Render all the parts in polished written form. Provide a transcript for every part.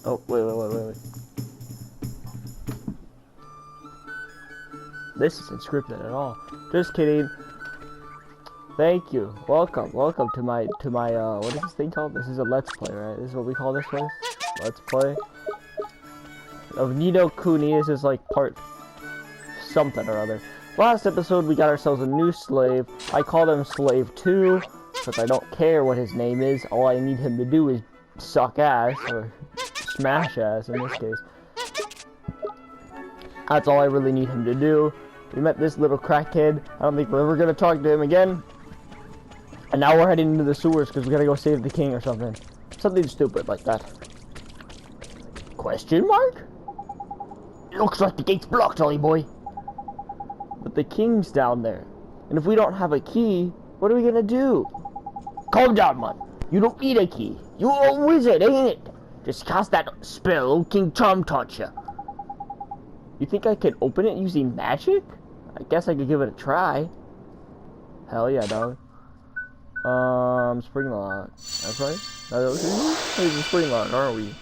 Oh, wait. This isn't scripted at all. Just kidding. Thank you. Welcome to my what is this thing called? This is a let's play, right? This is what we call this place? Let's play. Of Nino Kuni. This is like part something or other. Last episode we got ourselves a new slave. I called him Slave 2, because I don't care what his name is. All I need him to do is suck ass, or smash ass in this case. That's all I really need him to do. We met this little crackhead. I don't think we're ever gonna talk to him again. And now we're heading into the sewers because we gotta go save the king or something. Something stupid like that. Question mark? Looks like the gate's blocked, Ollie boy. But the king's down there. And if we don't have a key, what are we gonna do? Calm down, man. You don't need a key. You're a wizard, ain't it? Just cast that spell old King Tom taught you. You think I could open it using magic? I guess I could give it a try. Hell yeah, dog. Spring lock. That's right. We're spring lock, aren't we?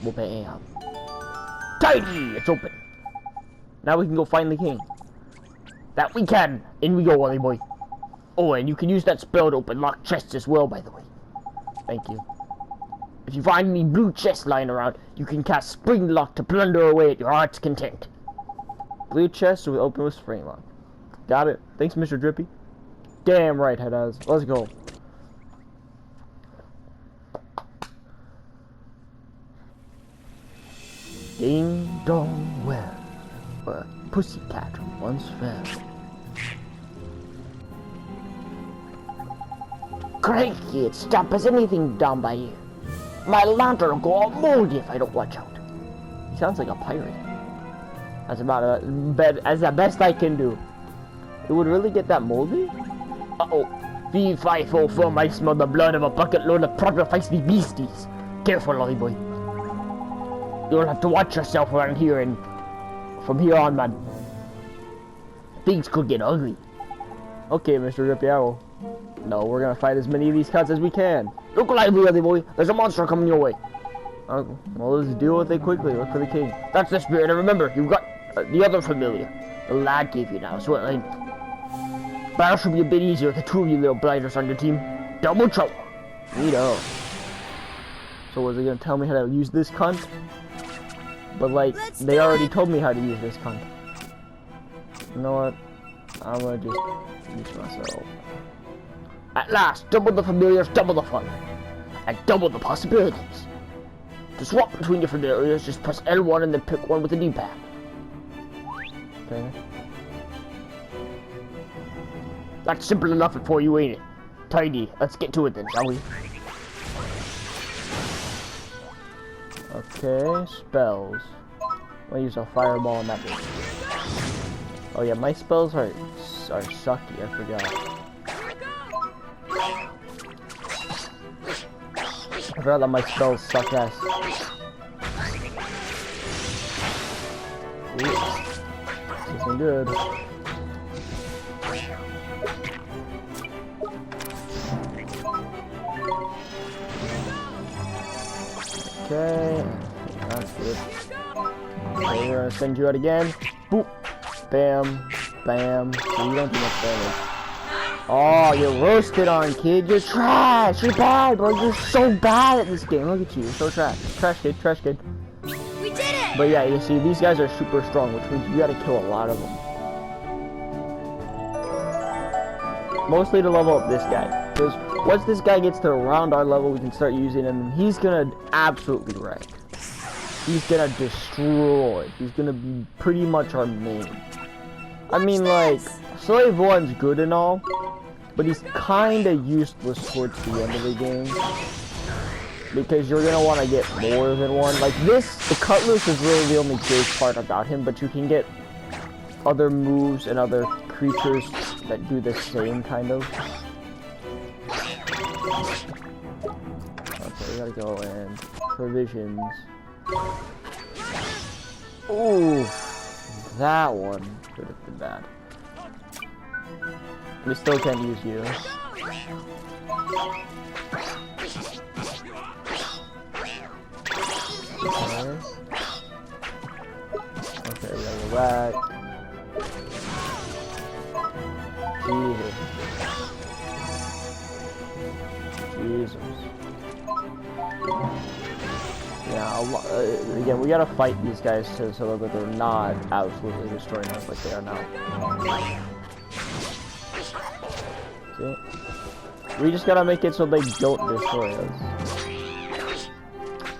Well, bam. Tidy! It's open. Now we can go find the king. That we can. In we go, Wally boy. Oh, and you can use that spell to open locked chests as well, by the way. Thank you. If you find any blue chests lying around, you can cast Spring Lock to plunder away at your heart's content. Blue chests will open with Spring Lock. Got it. Thanks, Mr. Drippy. Damn right, it does. Let's go. Ding dong well, where a pussycat once fell. Crikey, it's stomp as anything down by here. My lantern will go all moldy if I don't watch out. He sounds like a pirate. That's about as the best I can do. It would really get that moldy? Uh-oh. Fee, fi, fo, fum, I smell the blood of a bucket load of proper feisty beasties. Careful, Lolly boy. You'll have to watch yourself around here and from here on, man. Things could get ugly. Okay, Mr. Rippy Owl. No, we're gonna fight as many of these cats as we can. Look lively, Lolly boy. There's a monster coming your way. Well, let's deal with it quickly. Look for the king. That's the spirit. And remember, you've got the other familiar. The lad gave you now, so battle should be a bit easier with the two of you little blighters on your team. Double trouble. Neato. So was he gonna tell me how to use this cunt? But like, they already told me how to use this cunt. You know what? I'm gonna just use myself. At last, double the familiars, double the fun. And double the possibilities. To swap between your familiars, just press L1 and then pick one with the D-pad. Okay. That's simple enough for you, ain't it? Tidy. Let's get to it then, shall we? Okay, spells. I'll use a fireball on that one. Oh yeah, my spells are sucky, I forgot. I forgot that my spells suck ass. Ooh, this isn't good. Okay, that's good. Okay, we're gonna send you out again. Boop, bam, bam. So you don't do much damage. Oh, you're roasted on, kid. You're trash. You're bad, bro. You're so bad at this game. Look at you. You're so trash. Trash kid. Trash kid. We did it. But yeah, you see, these guys are super strong, which means you gotta kill a lot of them. Mostly to level up this guy. Because once this guy gets to around our level, we can start using him, and he's gonna absolutely wreck. He's gonna destroy. He's gonna be pretty much our main. I mean, like, Slave 1's good and all, but he's kinda useless towards the end of the game. Because you're gonna want to get more than one. Like this, the Cutlass is really the only good part about him, but you can get other moves and other creatures that do the same kind of. Okay, we gotta go and provisions. Ooh, that one could have been bad. We still can't use you. Okay, we gotta go back. Jesus. Jesus. Yeah, again, we gotta fight these guys so that they're not absolutely destroying us like they are now. See? We just gotta make it so they don't destroy us.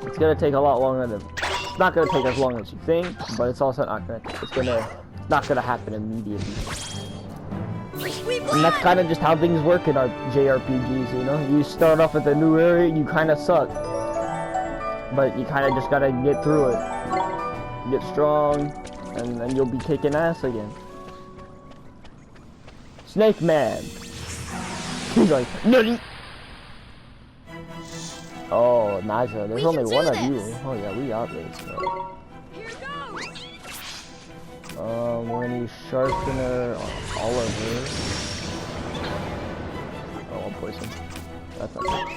It's gonna take a lot longer than... It's not gonna take as long as you think, but it's also not gonna... It's not gonna happen immediately. And that's kind of just how things work in our JRPGs, you know? You start off with a new area, you kind of suck. But you kind of just gotta get through it. Get strong, and then you'll be kicking ass again. Snake Man! He's like, NUTTY! Oh, Naja, there's only one of you. Oh yeah, we got this. We're gonna use Sharpener on Oliver. Oh, I'll poison. That's not good.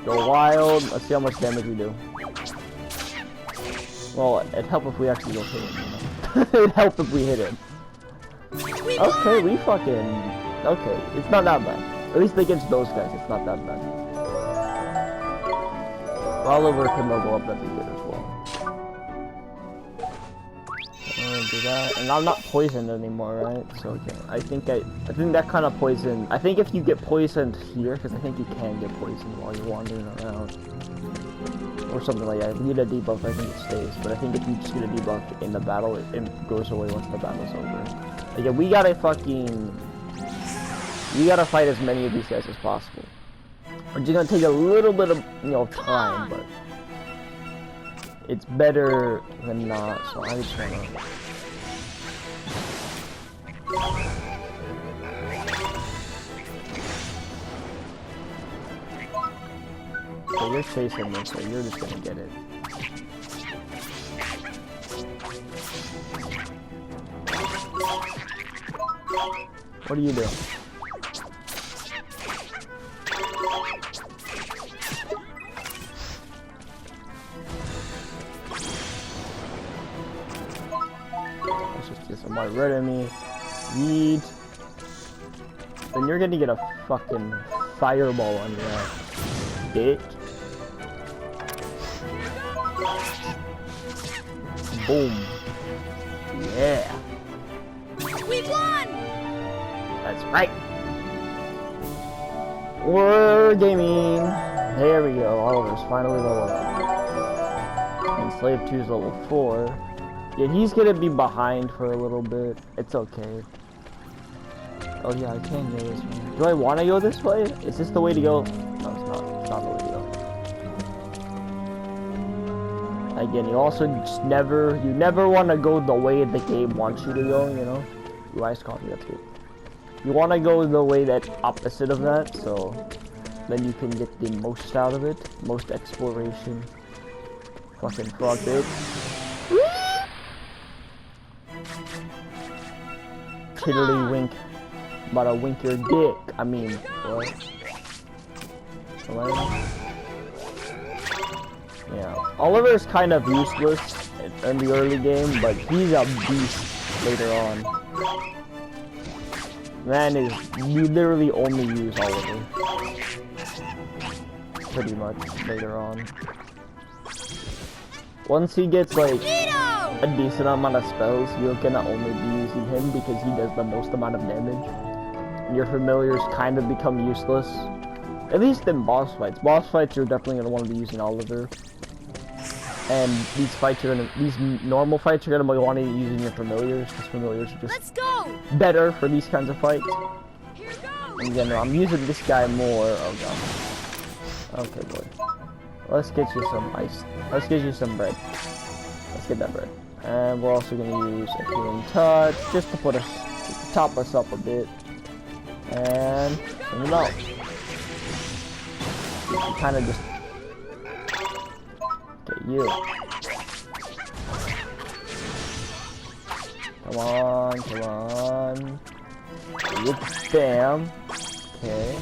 Go wild. Let's see how much damage we do. Well, it'd help if we actually go hit him, you know? It'd help if we hit him. Okay, we fucking... Okay, it's not that bad. At least against those guys, it's not that bad. Oliver can level up, that'd be good as well. Do that, and I'm not poisoned anymore, right? So okay, I think that kind of poison. I think if you get poisoned here, because I think you can get poisoned while you're wandering around, or something like that. If you get a debuff, I think it stays. But I think if you just get a debuff in the battle, it goes away once the battle's over. Again, we gotta fight as many of these guys as possible. It's just gonna take a little bit of, you know, time, but it's better than not. So I just wanna. So you're chasing me, so you're just gonna get it. What do you do? Let's just get some white red in me. Yeet. Then you're gonna get a fucking fireball on your ass, bitch. Boom. Yeah. We won! That's right. We're gaming. There we go. Oliver's finally level up. And Slave 2's level 4. Yeah, he's gonna be behind for a little bit. It's okay. Oh yeah, I can go this way. Do I want to go this way? Is this the way to go? No, it's not. It's not the way to go. Again, you also just never want to go the way the game wants you to go, you know? Ooh, ice coffee, that's good. You want to go the way that's opposite of that, so then you can get the most out of it. Most exploration. Fucking frog bitch. Tiddly-wink. About to wink your dick. I mean, what? Yeah. Oliver is kind of useless in the early game, but he's a beast later on. Man you literally only use Oliver. Pretty much later on. Once he gets like a decent amount of spells, you're gonna only be using him because he does the most amount of damage. And your familiars kind of become useless. At least in boss fights. Boss fights you're definitely gonna want to be using Oliver. And these fights these normal fights you're gonna want to be using your familiars, because familiars are just better for these kinds of fights. And again, I'm using this guy more. Oh god. Okay, boy. Let's get you some ice. Let's get you some bread. Let's get that bread. And we're also gonna use a healing touch just to top us up a bit. And send him out. Kind of just. Okay, you. Come on, come on. Bam. Okay.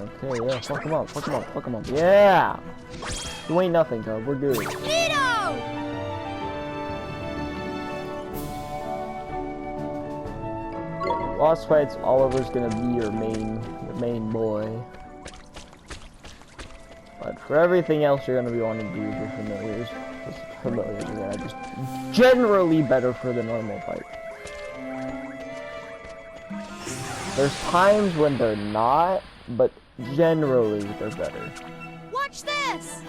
Okay, Okay, yeah, fuck him up, fuck him up, fuck him up. Yeah! You ain't nothing, cub. We're good. Nito! Boss fights, Oliver's gonna be your main boy. But for everything else, you're gonna be wanting to use your familiars. Because familiars are gonna just generally better for the normal fight. There's times when they're not, but generally they're better. Watch this!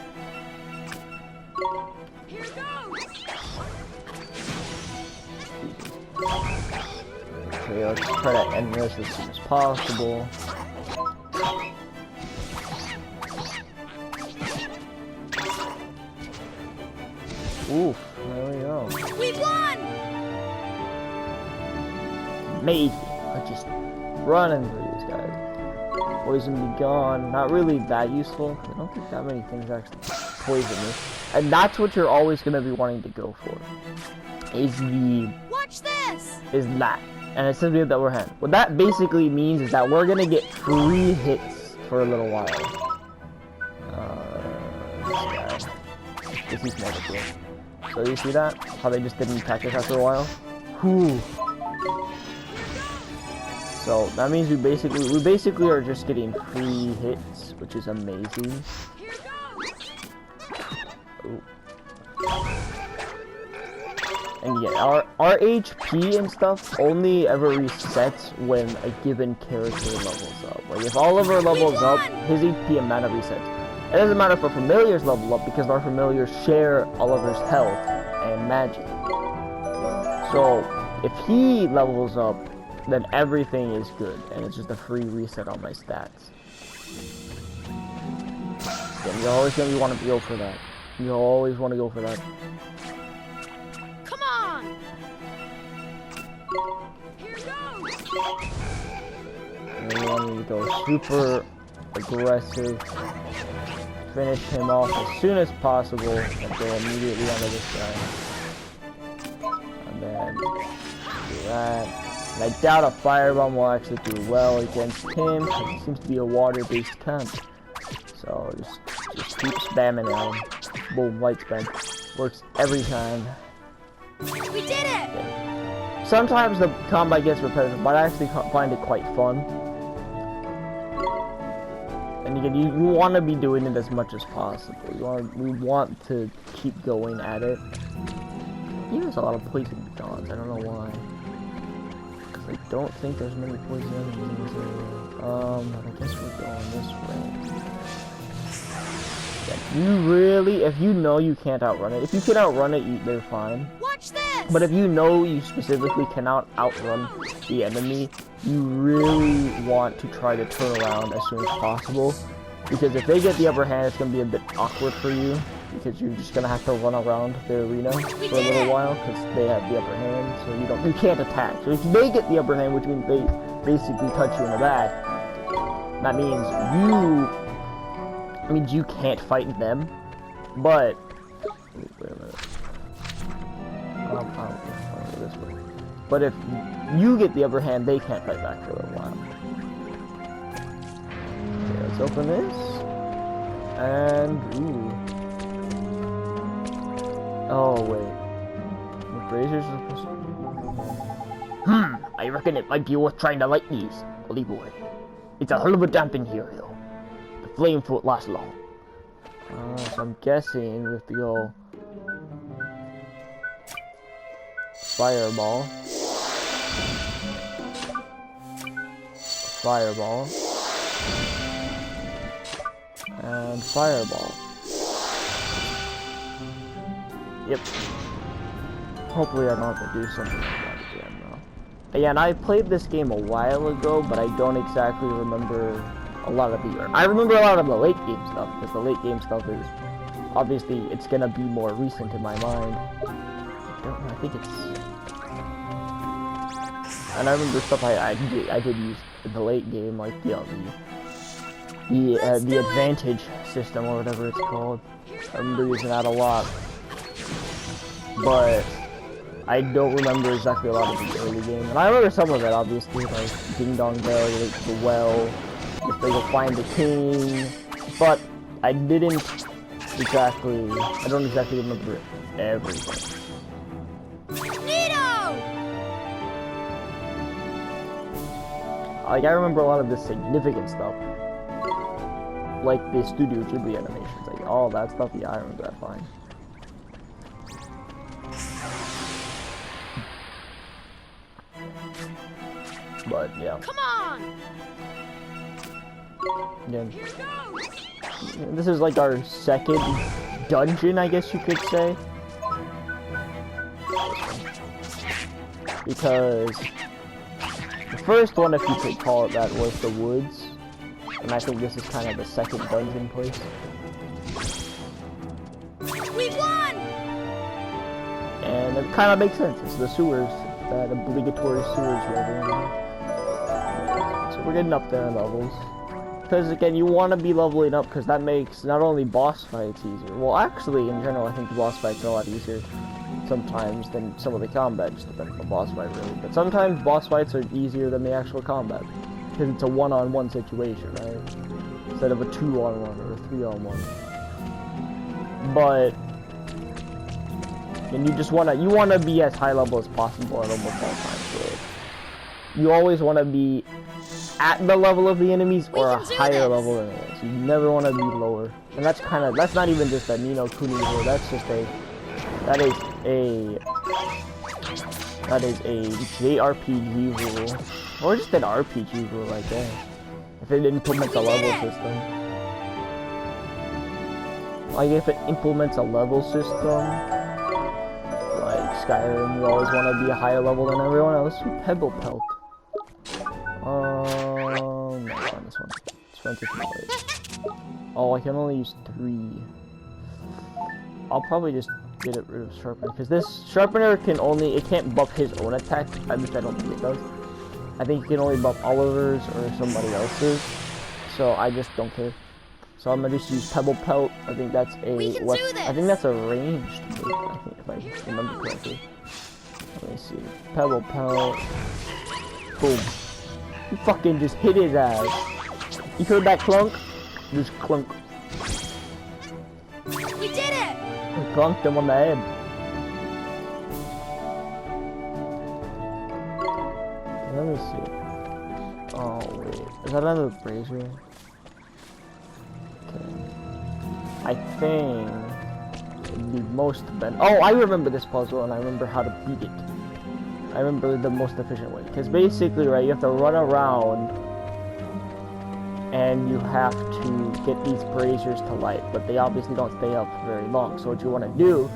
Here goes! Okay, let's try to end this as soon as possible. Oof, there we go. We won! Amazing. I just running through these guys. Poison be gone. Not really that useful. I don't think that many things actually poison me. And that's what you're always gonna be wanting to go for. Watch this! Is that. And it's simply the upper hand. What that basically means is that we're gonna get free hits for a little while. This is magical. So you see that? How they just didn't attack us after a while? Whew. So that means we basically are just getting free hits, which is amazing. Ooh. And yeah, our HP and stuff only ever resets when a given character levels up. Like if Oliver levels up, his HP and mana resets. It doesn't matter if our familiars level up because our familiars share Oliver's health and magic. So if he levels up, then everything is good, and it's just a free reset on my stats. And you're always gonna want to go for that. You always want to go for that. Come on! Here goes! And then you want me to go super aggressive, finish him off as soon as possible, and go immediately onto this guy. And then do that. And I doubt a firebomb will actually do well against him, because he seems to be a water-based camp. So just keep spamming at him. Boom, light spam. Works every time. We did it! Yeah. Sometimes the combat gets repetitive, but I actually find it quite fun. And again, you want to be doing it as much as possible. We want to keep going at it. He has a lot of poison dons. I don't know why. I don't think there's many poison enemies in this area. But I guess we're going this way. Yeah, if you know you can't outrun it, if you can outrun it, they're fine. Watch this! But if you know you specifically cannot outrun the enemy, you really want to try to turn around as soon as possible. Because if they get the upper hand, it's going to be a bit awkward for you. Because you're just gonna have to run around the arena for a little while because they have the upper hand, so you can't attack. So if they get the upper hand, which means they basically touch you in the back, that means you can't fight them. But wait a minute. I'll go this way. But if you get the upper hand, they can't fight back for a little while. Okay, let's open this. And ooh. Oh, wait. What razors are supposed to... I reckon it might be worth trying to light these, Ollie boy. It's a hell of a damp in here, though. The flames won't last long. So I'm guessing we have to go... Fireball. Fireball. And fireball. Yep. Hopefully I don't have to do something like that again, though. Yeah, and I played this game a while ago, but I don't exactly remember a lot of the... I remember a lot of the late game stuff, because the late game stuff is... Obviously, it's gonna be more recent in my mind. I don't know, I think it's... And I remember stuff I did use in the late game, like, the advantage system, or whatever it's called. I remember using that a lot. But I don't remember exactly a lot of the early game. And I remember some of it, obviously, like Ding Dong Bell, the well, If they go find the king, but I don't exactly remember everything. Like, I remember a lot of the significant stuff. Like the Studio Ghibli animations. Like, all that stuff, yeah, I remember that fine. But, yeah. Come on! Again, this is like our second dungeon, I guess you could say. Because the first one, if you could call it that, was the woods. And I think this is kind of the second dungeon place. We won! And it kind of makes sense. It's the sewers, that obligatory sewers level. So we're getting up there in levels. Because again, you want to be leveling up because that makes not only boss fights easier. Well, actually, in general, I think the boss fights are a lot easier sometimes than some of the combat, just depending on the boss fight, really. But sometimes boss fights are easier than the actual combat. Because it's a one-on-one situation, right? Instead of a two-on-one or a three-on-one. But and you just wanna be as high level as possible at almost all times. Right? You always want to be at the level of the enemies or a higher level than it is. You never want to be lower. And that's not even just a Nino Kuni rule. That's just that is a JRPG rule. Or just an RPG rule, I guess. If it implements a level system. Like if it implements a level system, like Skyrim, you always want to be a higher level than everyone else. Pebble Pelt. No, not this one. This one's just right. Oh, I can only use 3. I'll probably just get rid of Sharpener, because this Sharpener can't buff his own attack, which I don't think it does. I think it can only buff Oliver's or somebody else's, so I just don't care. So I'm gonna just use Pebble Pelt. I think that's a ranged move, I think, if I remember correctly. Let me see. Pebble Pelt. Boom. You fucking just hit his ass. You heard that clunk? Just clunk. We did it! I clunked him on the head. Let me see. Oh wait, is that another brazier? Okay. I think the most oh, I remember this puzzle and I remember how to beat it. I remember the most efficient way. Because basically, right, you have to run around and you have to get these braziers to light, but they obviously don't stay up for very long. So what you want to do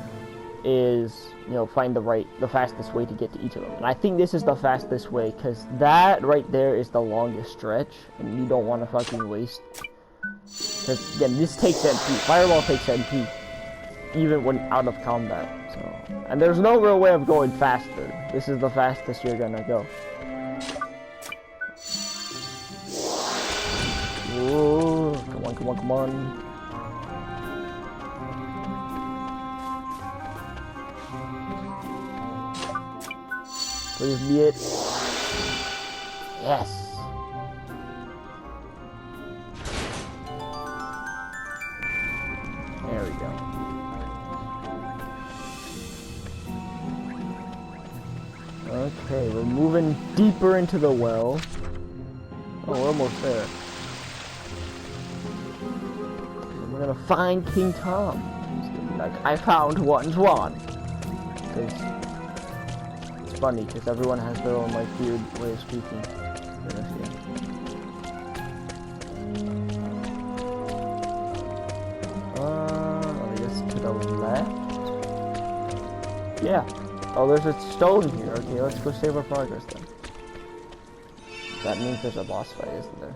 is, you know, find the fastest way to get to each of them. And I think this is the fastest way, because that right there is the longest stretch, and you don't want to fucking waste. Because again, this takes MP. Fireball takes MP, even when out of combat. So, and there's no real way of going faster. This is the fastest you're gonna go. Whoa, come on, come on, come on. Please be it. Yes. There we go. Okay, we're moving deeper into the well. Oh, we're almost there. We're gonna find King Tom. It's gonna be like, I found one's one. Because it's funny, because everyone has their own like weird way of speaking. I guess to the left. Yeah. Oh, there's a stone here. Okay, let's go save our progress then. That means there's a boss fight, isn't there?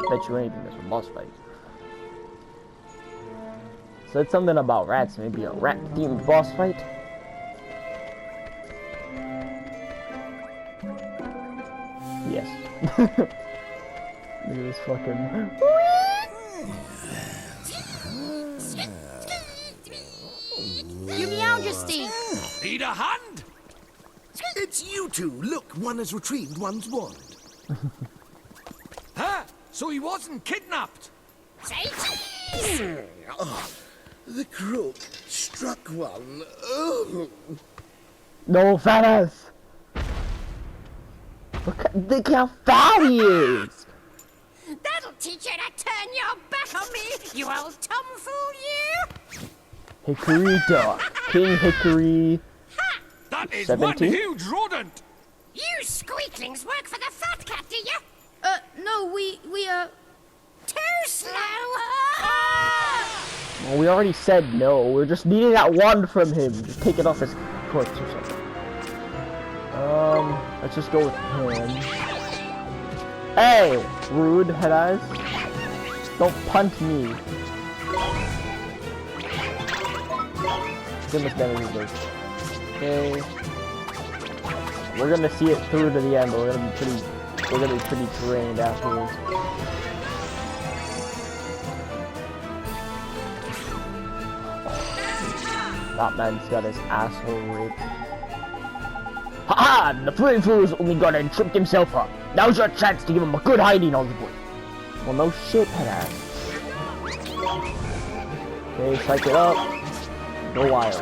Bet you anything there's a boss fight. Said something about rats, maybe a rat-themed boss fight? Yes. Look at this fucking... You Majesty! Need a hand? It's you two. Look, one has retrieved one's wand. Huh? So he wasn't kidnapped? Say cheese! The crook struck one. Oh. No, fat ass. Look how fat he is. That'll teach you to turn your back on me, you old tomfool, you! Hickory Dock. King Hickory. That is 17? one huge rodent! You squeaklings work for the fat cat, do you? No, we Too slow! Well, we already said no. We're just needing that one from him. Just take it off his corpse or something. Let's just go with him. Hey, rude head eyes. Don't punt me. Goodness damage is okay. We're gonna see it through to the end, but we're gonna be pretty drained afterwards. That man's got his asshole raped. Ha-ha! The flame fool's only gone and tripped himself up. Now's your chance to give him a good hiding on the boy. Well, no shit, head ass. Okay, psych it up. Go wild.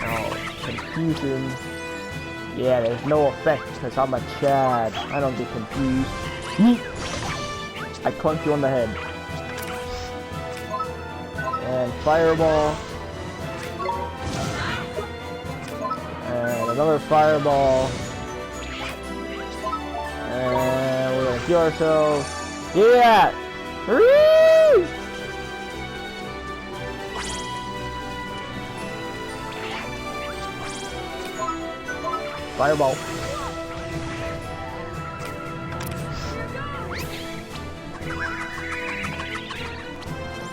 Oh, confusion. Yeah, there's no effect because I'm a Chad. I don't get confused. I clunk you on the head. And fireball. And another fireball. And we're gonna heal ourselves. Yeah! Woo! Fireball.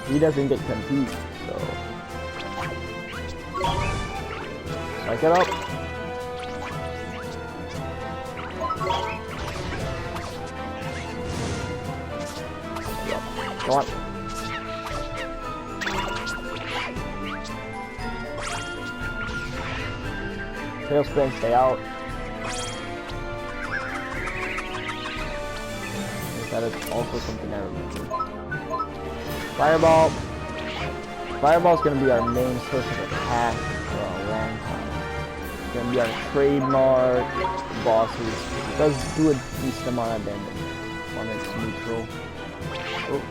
He doesn't get confused, so psych it up. Go on. Tailspin, stay out. That is also something I remember. Fireball. Fireball's gonna be our main source of attack for a long time. It's gonna be our trademark bosses. It does do a decent amount of damage when it's neutral. Oh.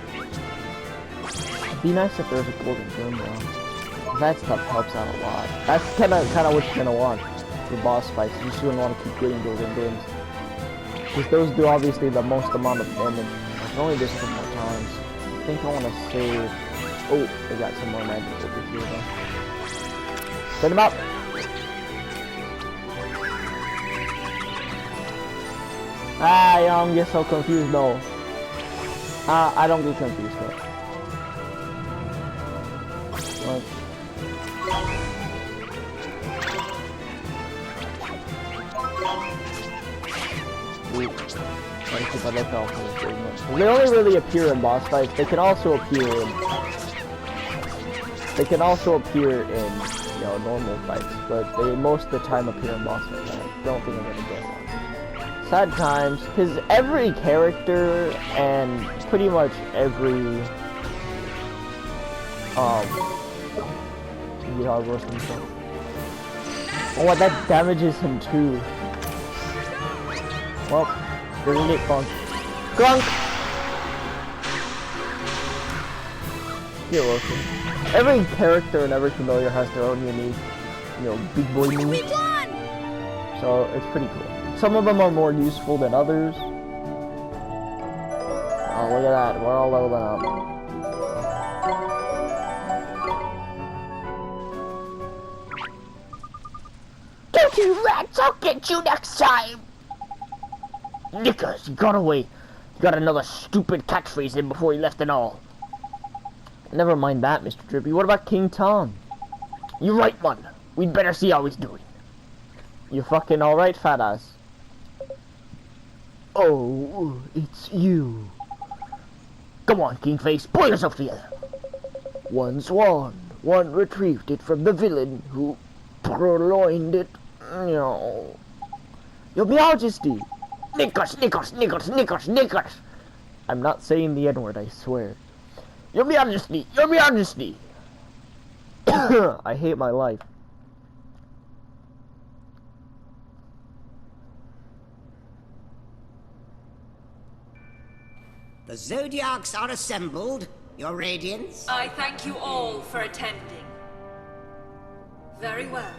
It'd be nice if there was a golden glim though. That stuff helps out a lot. That's kinda what you're gonna want for boss fights. You just wouldn't want to keep getting golden glims. Because those do obviously the most amount of damage. I can only do this a couple more times. I think I want to save. Oh, I got some more magic over here though. Send him up! Ah, I don't get so confused though. I don't get confused though. Like, they only really appear in boss fights. They can also appear in normal fights, but they most of the time appear in boss fights. I don't think I'm gonna get one. Sad times, because every character and pretty much every oh, that damages him too. Well, we're gonna get Grunk. Grunk! You're welcome. Every character and every familiar has their own unique, big boy move. We won! So, it's pretty cool. Some of them are more useful than others. Oh, look at that. We're all leveling up. Don't you rats! I'll get you next time! Nickers, he got away. He got another stupid catchphrase in before he left and all. Never mind that, Mr. Drippy. What about King Tom? You right, one. We'd better see how he's doing. You fucking alright, fat ass? Oh, it's you. Come on, Kingface. Pull yourself together. One's won. One retrieved it from the villain who... purloined it. No. Your Majesty! Knickers, knickers, knickers, knickers, knickers! I'm not saying the N-word, I swear. Your Majesty! Your Majesty! I hate my life. The Zodiacs are assembled, Your Radiance. I thank you all for attending. Very well.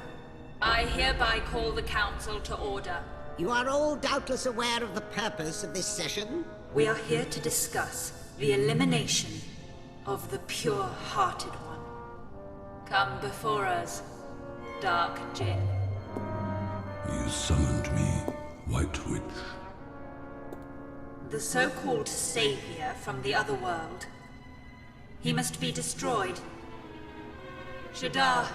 I hereby call the Council to order. You are all doubtless aware of the purpose of this session. We are here to discuss the elimination of the pure-hearted one. Come before us, Dark Jinn. You summoned me, White Witch. The so-called savior from the other world. He must be destroyed. Shadar,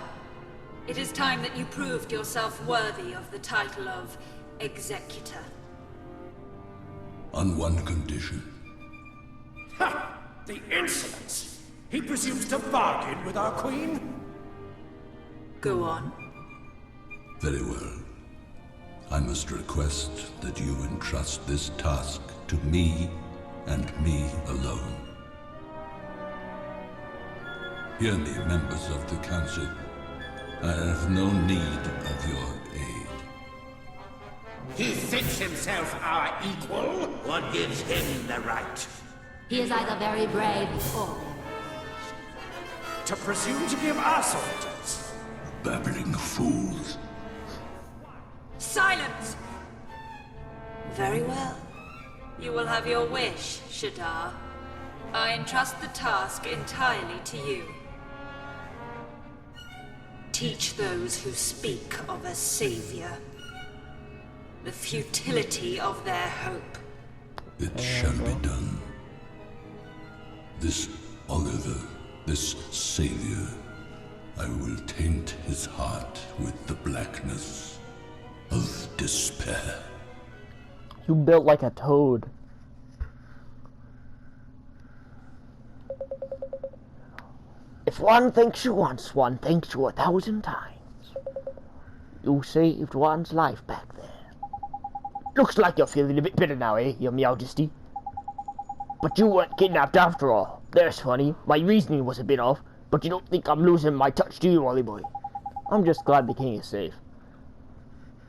it is time that you proved yourself worthy of the title of Executor. On one condition. Ha! The insolence! He presumes to bargain with our queen? Go on. Very well. I must request that you entrust this task to me and me alone. Hear me, members of the Council. I have no need of your aid. He thinks himself our equal? What gives him the right? He is either very brave or... To presume to give us orders? Babbling fools. Silence! Very well. You will have your wish, Shadar. I entrust the task entirely to you. Teach those who speak of a savior the futility of their hope. It shall be done. This Oliver, this savior, I will taint his heart with the blackness of despair. You built like a toad. If one thinks you once, one thinks you 1,000 times. You saved one's life back there. Looks like you're feeling a bit bitter now, eh, Your Majesty? But you weren't kidnapped after all. There's funny. My reasoning was a bit off, but you don't think I'm losing my touch, do you, Ollie boy? I'm just glad the king is safe.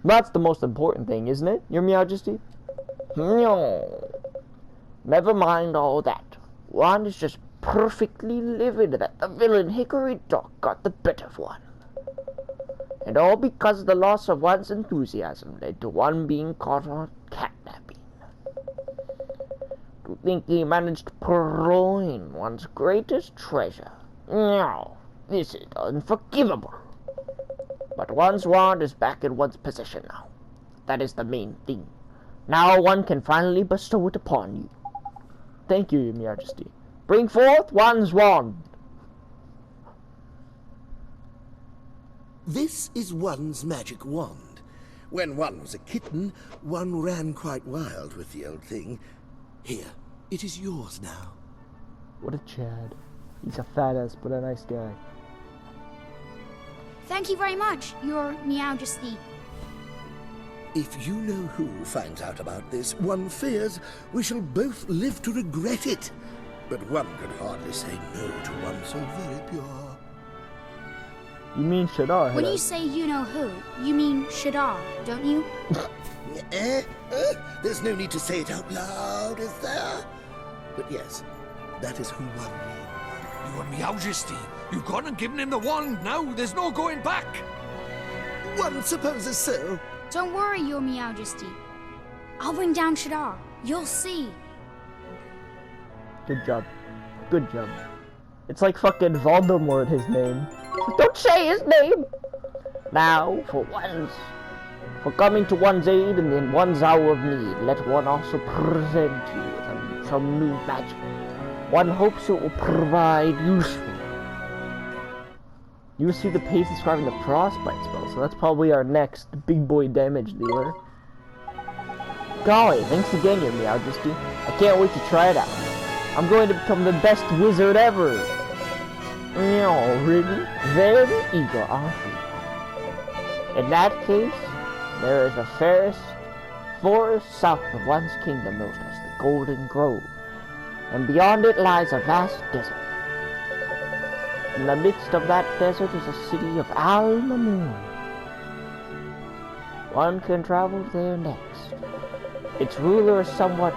That's the most important thing, isn't it, Your Majesty? No. Never mind all that. One is just perfectly livid that the villain Hickory Dock got the better of one. And all because the loss of one's enthusiasm led to one being caught on catnapping. To think he managed to purloin one's greatest treasure. No, this is unforgivable. But one's wand is back in one's possession now. That is the main thing. Now one can finally bestow it upon you. Thank you, Your Majesty. Bring forth one's wand. This is one's magic wand. When one was a kitten, one ran quite wild with the old thing. Here, it is yours now. What a Chad. He's a fat ass, but a nice guy. Thank you very much, Your Majesty. If you know who finds out about this, one fears we shall both live to regret it. But one could hardly say no to one so very pure. You mean Shadar? When you say you know who, you mean Shadar, don't you? There's no need to say it out loud, is there? But yes, that is who one means. Your Majesty, you've gone and given him the wand now. There's no going back. One supposes so. Don't worry, Your Majesty. I'll bring down Shadar. You'll see. Good job. Good job. It's like fucking Voldemort, his name. Don't say his name! Now, for coming to one's aid and in one's hour of need, let one also present you with some new magic. One hopes it will provide useful. You see the pace describing the frostbite spell, so that's probably our next big boy damage dealer. Golly, thanks again, Your Majesty. I can't wait to try it out. I'm going to become the best wizard ever. Really? Very eager, aren't you? In that case, there is a forest south of one's kingdom known as the Golden Grove, and beyond it lies a vast desert. In the midst of that desert is a city of Al-Mamun. One can travel there next. Its ruler is somewhat...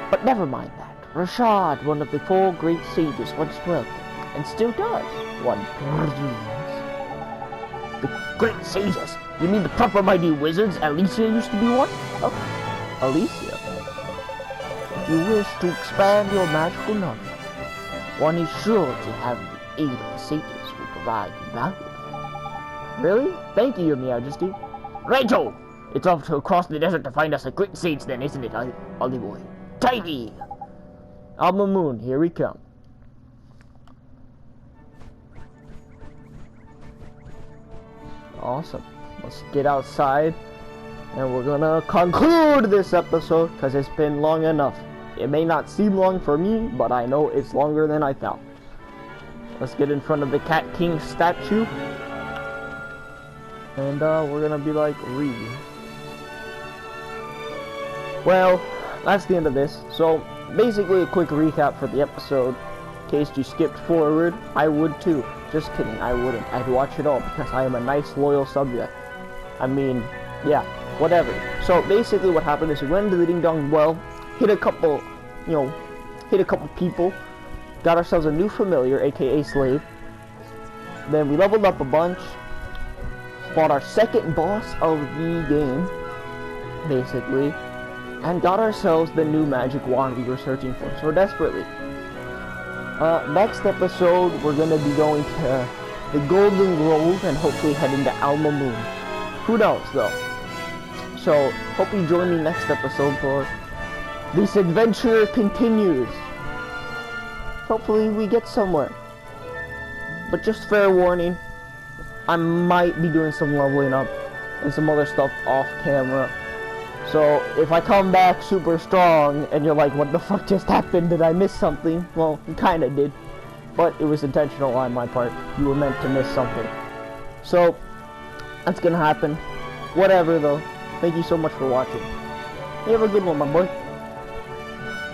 But never mind that. Rashad, one of the 4 great sages, once dwelt there, and still does, one presumes. The great sages? You mean the proper mighty wizards? Alicia used to be one? Oh, Alicia. If you wish to expand your magical knowledge, one is sure to have the aid of the sages who provide you value. Really? Thank you, Your Majesty. Righto! It's off to cross the desert to find us a great sage then, isn't it, Ollie boy? Tidy! Al-Mamun, here we come. Awesome. Let's get outside, and we're gonna conclude this episode, because it's been long enough. It may not seem long for me, but I know it's longer than I thought. Let's get in front of the Cat King statue, and we're gonna be like, read. Well, that's the end of this. So, basically a quick recap for the episode. In case you skipped forward, I would too. Just kidding, I wouldn't. I'd watch it all because I am a nice, loyal subject. I mean, yeah, whatever. So, basically what happened is we went into the Ding Dong Well, hit a couple people, got ourselves a new familiar, aka slave. Then we leveled up a bunch, fought our second boss of the game, basically, and got ourselves the new magic wand we were searching for so desperately. Next episode, we're gonna be going to the Golden Grove and hopefully heading to Al-Mamun. Who knows, though? So, hope you join me next episode for this adventure continues. Hopefully we get somewhere. But just fair warning, I might be doing some leveling up and some other stuff off camera. So, if I come back super strong and you're like, what the fuck just happened? Did I miss something? Well, you kinda did. But it was intentional on my part. You were meant to miss something. So, that's gonna happen. Whatever, though. Thank you so much for watching. You have a good one, my boy.